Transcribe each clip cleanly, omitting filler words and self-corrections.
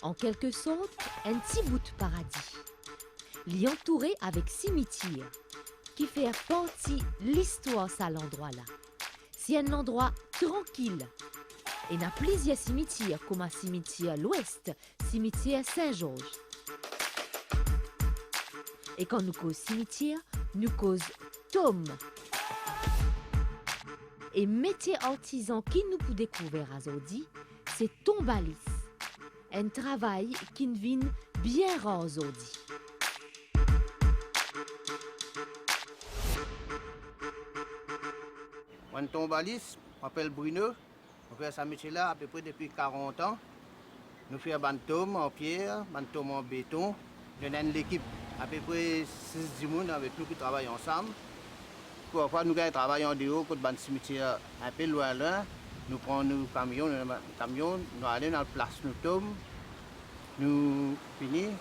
En quelque sorte, un petit bout de paradis. L'y entouré avec cimetière, qui fait partie de l'histoire à l'endroit-là. C'est un endroit tranquille. Et il y a plusieurs cimetières, comme un cimetière à l'ouest, cimetière Saint-Georges. Et quand nous cause cimetière, nous cause tombe. Et métier artisan qui nous peut découvrir à Zodi, c'est tombalis. Un travail qui ne vient bien rare à Zodi. Un tombalis, je m'appelle Bruno. On fait ce métier-là à peu près depuis 40 ans. Nous faisons un tombe en pierre, un tombe en béton. Nous avons l'équipe à peu près 6-10 personnes avec nous qui travaillent ensemble. Parfois, nous travaillons en dehors, quand le cimetière un peu loin là. Nous prenons nos camions, nous allons dans la place, nous tombons, nous finissons.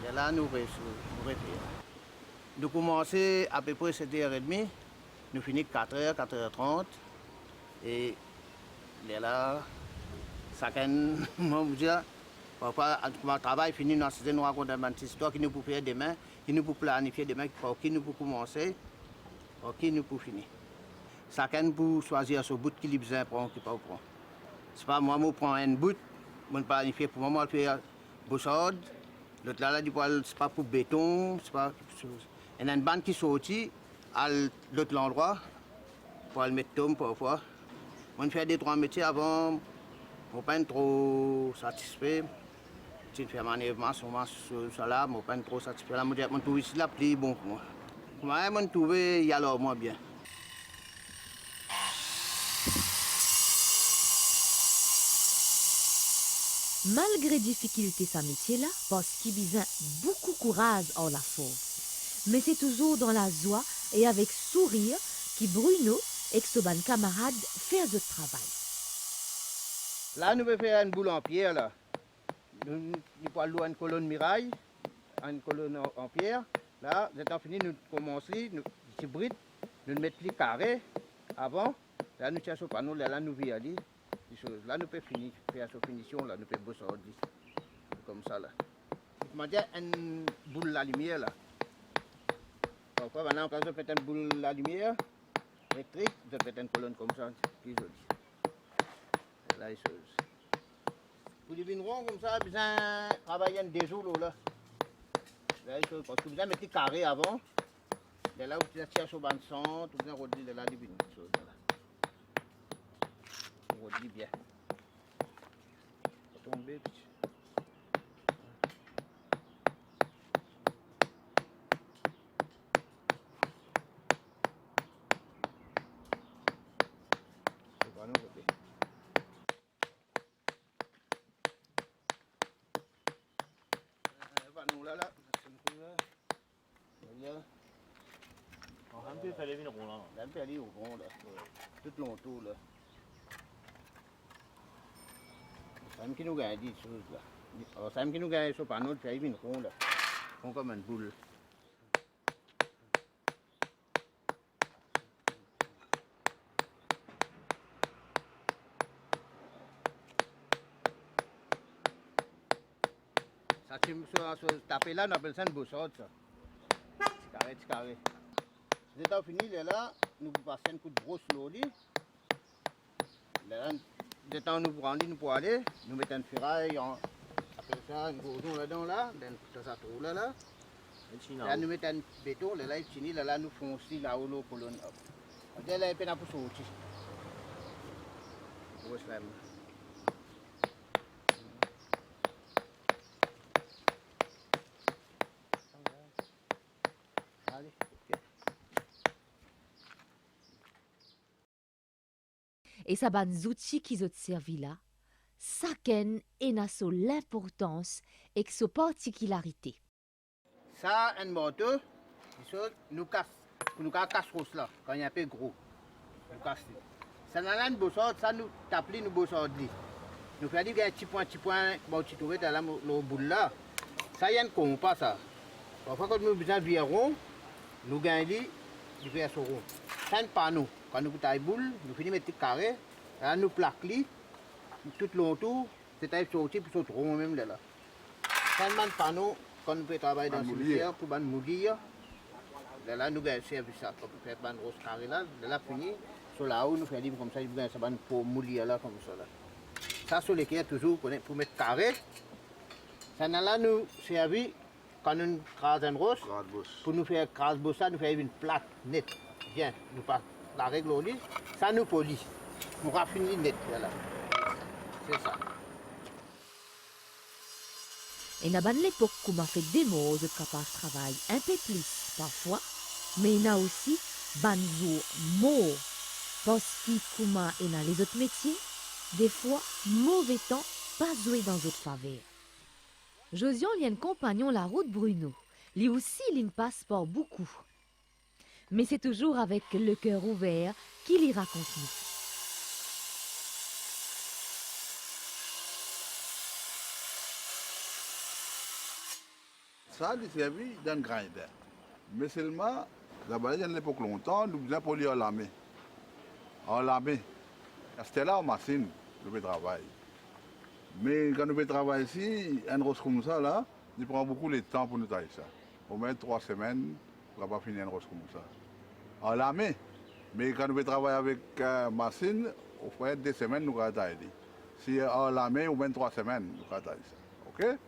Et là, nous refaisons. Nous commençons à peu près 7h30. Nous finissons 4h, 4h30. Et là, chacun, moi, vous dire, parfois, le travail finit dans cette nous raconte une histoire qui nous peut faire demain, qui nous peut planifier demain, qui nous peut commencer, qui nous peut finir. Chacun peut choisir ce bout qu'il a besoin de prendre, qui ne prend pas. C'est pas moi, je prends un bout, je planifie pour moi, je fais boussade. L'autre là, c'est pas pour béton, c'est pas quelque chose. Il y a une bande qui sortit à l'autre endroit pour le mettre tombe parfois. On fait 2-3 métiers avant, je ne suis pas trop satisfait. Si je fais un manœuvre sur ça là, je ne suis pas trop satisfait. Là, je trouve ici là plus bon pour moi. Moi, je trouve il y a alors moins bien. Malgré difficulté sa métier-là, parce qu'il besoin beaucoup de courage en la force. Mais c'est toujours dans la joie et avec sourire que Bruno et son camarade font ce travail. Là, nous allons faire une boule en pierre. Là. Nous allons louer une colonne miraille, une colonne en pierre. Là, étant fini, nous commençons, nous hybrides, nous mettons les carrés avant. Là, nous cherchons pas nous, là, nous violons. Là, nous pouvons finir, faire sa finition, là, nous pouvons bosser comme ça. Là. Je me dis une boule de la lumière. Là. Parfois, maintenant, quand je fais une boule de la lumière électrique, je fais une colonne comme ça, plus jolie. Là, les choses. Pour les vignerons comme ça, besoin de travailler des jours là. Là, les choses, parce que vous avez mis les carrés avant. Et là, vous cherchez au banc de sang, vous avez redit de là, les vignerons. On redit bien. Tomber. C'est pas nous côté. Nous là, un peu fait les vignerons là. un peu aller au rond là, tout longtemps là. C'est qui nous gagne des choses là. Alors c'est qui nous gagne sur panneau de faire les vignerons là. Font comme une boule. Ça se taper là, on appelle ça une boussade ça. Petit carré. C'est étant fini, là, nous passons un coup de brosse l'eau. Là, étant nous prenons, nous pour aller, nous mettons une ferraille, on appelle ça un goudron là-dedans, là, ça trouve là, là. Là, nous mettons un béton, là, il finit, là, nous faisons aussi là où l'eau colonne. Là, il y a un peu de sortir. Grosse lame. Allez, ok. Et ça ban outils qui ont servi là, chacun a son l'importance et sa particularité. Ça, un morceau, nous casse là, quand il y a un peu gros. Nous casse. Ça n'a une bossade, ça nous tape, nous bossade. Nous faisons des petits points, bon, tu trouves dans le boule là. Ça, il y a un compas, ça. Parfois, quand nous avons besoin de viron, nous gagnons, nous faisons ce rond. C'est un panneau. Quand nous avons une boule, nous finissons mettre des carrés, là, nous plaquons tout l'entour, C'est-à-dire sortir pour se trouver même là. Quand on panneau, quand on peut travailler dans le cimetière, pour mourir, là nous avons servi ça, pour faire un gros carré là, là fini, sur là-haut nous faisons comme ça, nous avons ça pour mourir là comme ça. Là. Ça sur lesquels toujours pour mettre carré, ça là nous servi quand nous crase un roche, pour nous faire crase bossa, nous faire une plaque nette, bien, nous pas la règle au lit, ça nous polie, nous raffinit net, voilà. C'est ça. Et dans l'époque où m'a fait des mots de capable travail un peu plus parfois, mais il y a aussi banjo mots parce qu'il kuma et dans les autres métiers, des fois mauvais temps pas joué dans d'autres faveurs. Josion a un compagnon la route Bruno, lui aussi il passe par beaucoup. Mais c'est toujours avec le cœur ouvert qu'il y raconte nous. Ça, il servi dans le grinder. Mais seulement, d'abord, il y a l'époque longtemps, nous faisons pour lui en l'armée. En l'armée. C'était là en machine, nous faisons travail. Mais quand nous faisons travail ici, un rose comme ça, là, il prend beaucoup de temps pour nous tailler ça. Au moins 3 semaines, on ne va pas finir un rose comme ça. En l'armée. Mais quand nous faisons travail avec machine, au moins 2 semaines, nous allons tailler. Si en l'armée, au moins 3 semaines, nous allons tailler ça. OK?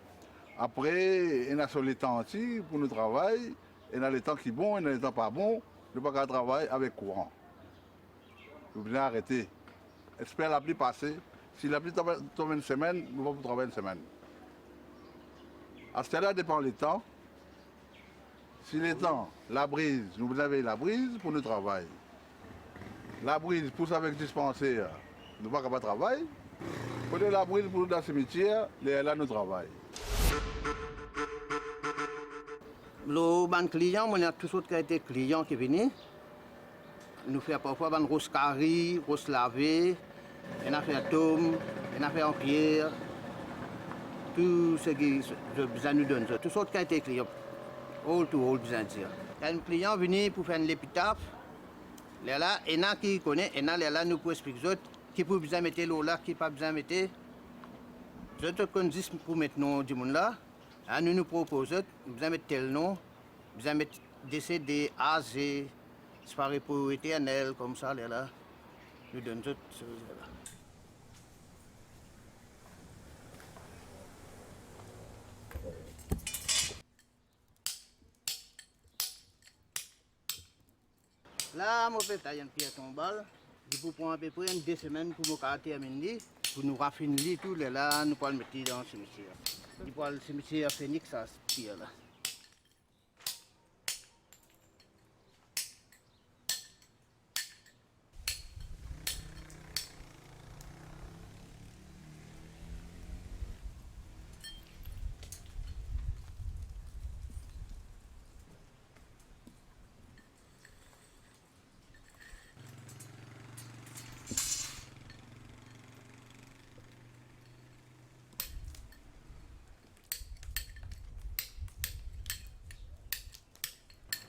Après, il y a sur les temps aussi pour nous travailler. Il y a les temps qui sont bons, il y a les temps pas bons. Nous ne pouvons pas travailler avec courant. Nous devons arrêter. Espère la pluie passer. Si la pluie tombe une semaine, nous allons travailler une semaine. À ce là dépend les temps. Si les temps, la brise, nous avons la brise pour nous travailler. La brise pousse avec dispensaire, nous ne pouvons pas travailler. Pour la brise pour nous dans le cimetière, là nous travaillons. Le client, on a tous autres qualités clients qui viennent. Nous faisons parfois une grosse carré, grosse lavée, on a fait un tome, on a fait en pierre. Tout ce qui ça nous donne. Toutes sortes de qualités clients. All to all, besoin de dire. Un client venu pour faire une épitaphe. Là, il y en a qui connaissent, il y en a là, nous pouvons expliquer autres qui peut besoin mettre l'eau là, qui pas besoin mettre. Je te connais pour mettre nom du monde là. Nous nous proposons, besoin mettre tel nom, besoin mettre décédé, âgé, disparaît pour éternel, comme ça, là. Nous donnons toutes ces choses-là. Là, je vais tailler une pierre tombale. Je peux prendre à peu près 2 semaines pour me terminer, pour nous raffiner tout. Là, nous pouvons le mettre dans le cimetière. Il faut le cimetière Phoenix, ça, cette pierre là.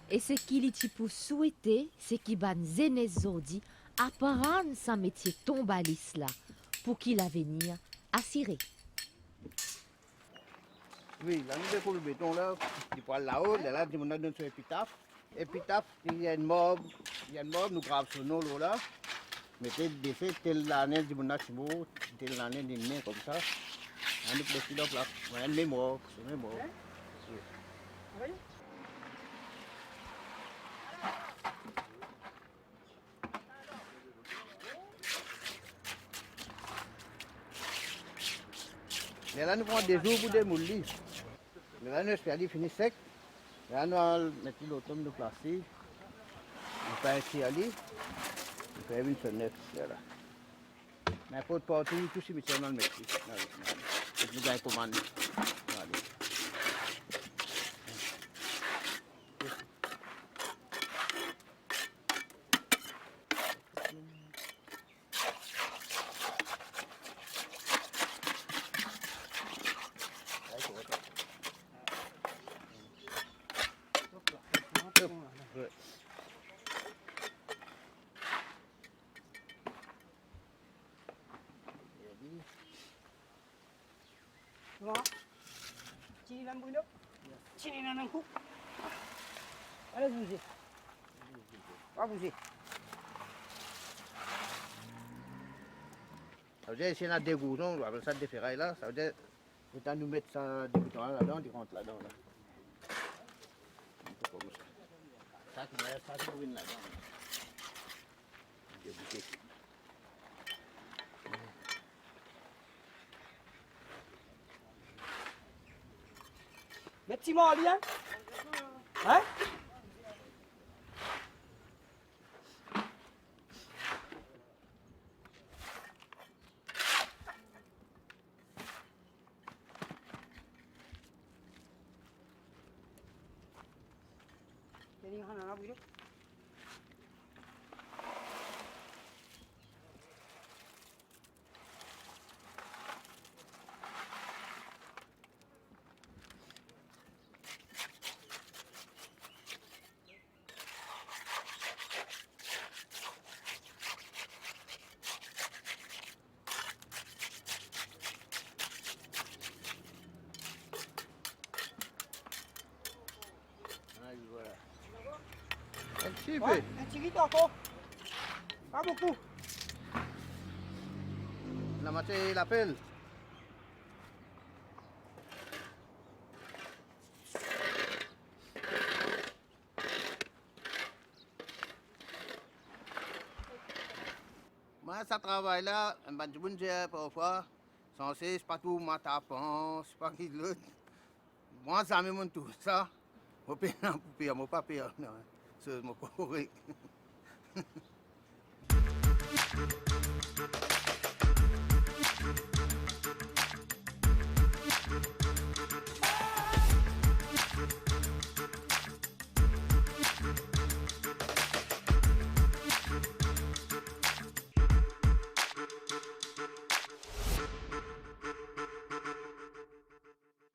Et ce qu'il y pour souhaiter, c'est qu'il ban Zénézodi apprendre sa métier tombalis là, pour qu'il a venir assurer. Oui, là, nous avons le béton là, il faut là-haut, là, nous avons notre épitaphe. Épitaphe, il y a une morgue, nous gravons sur nos lots là. Mettez des faits, telle l'année du Monachimo, telle l'année du nez comme ça. On nous place là, on a une mémoire, c'est une mémoire. Oui. Mais là, nous prenons des jours pour démolir. Mais là, nous espérons qu'il finit sec. Là, nous allons mettre l'automne de placer. On fait ici aller. On fait une fenêtre. Là. N'importe partout, tout cimetière, on le met ici. Nous avons commandé. Wah. Sini dalam Bruno. Sini dalam ku. Ada buzi. Apa buzi? Ça veut dire ici on a des goudrons, on appelle ça des ferrailles là. Ça veut dire le temps de nous mettre ça, des boutons là-dedans, tu rentres là-dedans. Là. Un peu comme ça. Ça, tu mets ça, tu mets là-dedans. Des bouquets. Merci moi bien. Hein? Jadi mana nak begitu? Voilà. Un petit Ouais, peu. un petit vite encore. Pas beaucoup. La moitié l'appelle. Moi, ça travaille là, un bon Dieu, parfois, censé, c'est pas tout, ma tapant, c'est pas qui l'autre. Moi, ça me montre tout ça. Mon père, mon papier, non, c'est mon correct.